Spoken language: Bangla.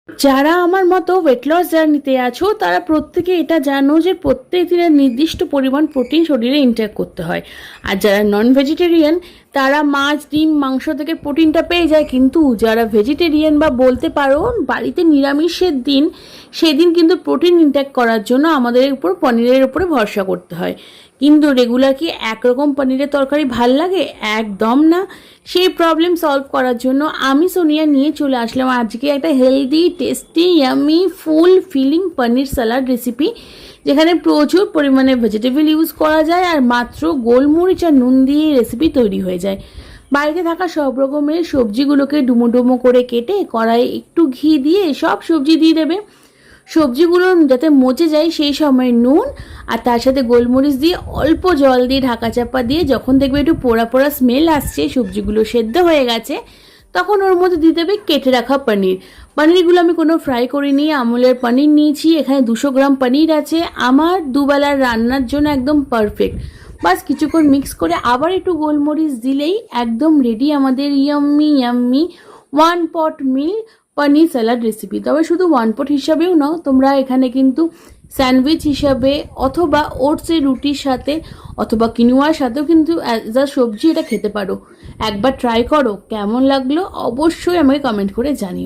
যারা আমার মতো ওয়েট লস জার্নিতে আছো তারা প্রত্যেকে এটা জানো যে প্রত্যেক দিনের নির্দিষ্ট পরিমাণ প্রোটিন শরীরে ইনটেক করতে হয়। আর যারা নন ভেজিটেরিয়ান তারা মাছ ডিম মাংস থেকে প্রোটিনটা পেয়ে যায়, কিন্তু যারা ভেজিটেরিয়ান বা বলতে পারো বাড়িতে নিরামিষের দিন, সেদিন কিন্তু প্রোটিন ইনটেক করার জন্য আমাদের উপর পনিরের উপরে ভরসা করতে হয়। কিন্তু রেগুলার কি একরকম পনিরের তরকারি ভাল লাগে? একদম না। সেই প্রবলেম সলভ করার জন্য আমি সোনিয়া নিয়ে চলে আসলাম আজকে একটা হেলদি টেস্টি ইয়ামি ফুল ফিলিং পনির স্যালাড রেসিপি, যেখানে প্রচুর পরিমাণে ভেজিটেবল ইউজ করা যায় আর মাত্র গোলমরিচ আর নুন দিয়ে রেসিপি তৈরি হয়ে যায়। বাড়িতে থাকা সব রকমের সবজিগুলোকে ডুমো ডুমো করে কেটে কড়াইয়ে একটু ঘি দিয়ে সব সবজি দিয়ে দেবে। সবজিগুলো যাতে মজে যায় সেই সময় নুন আর তার সাথে গোলমরিচ দিয়ে অল্প জল দিয়ে ঢাকা চাপা দিয়ে যখন দেখবে একটু পোড়া পোড়া স্মেল আসছে, সবজিগুলো সেদ্ধ হয়ে গেছে, তখন ওর মধ্যে দিয়ে দেবে কেটে রাখা পনির। পনিরগুলো আমি কোনো ফ্রাই করিনি, আমুলের পনির নিয়েছি। এখানে 200 গ্রাম পনির আছে, আমার দুবেলার রান্নার জন্য একদম পারফেক্ট। বাস কিছুক্ষণ মিক্স করে আবার একটু গোলমরিচ দিলেই একদম রেডি আমাদের ইয়াম্মি ইয়াম্মি 1 পট মিল পনির স্যালাড রেসিপি। তবে শুধু 1 পট হিসাবেও নাও, তোমরা এখানে কিন্তু স্যান্ডউইচ হিসাবে অথবা ওটসের রুটির সাথে অথবা কিনোয়ার সাথেও কিন্তু অ্যাজ আ সবজি এটা খেতে পারো। একবার ট্রাই করো, কেমন লাগলো অবশ্যই আমাকে কমেন্ট করে জানিও।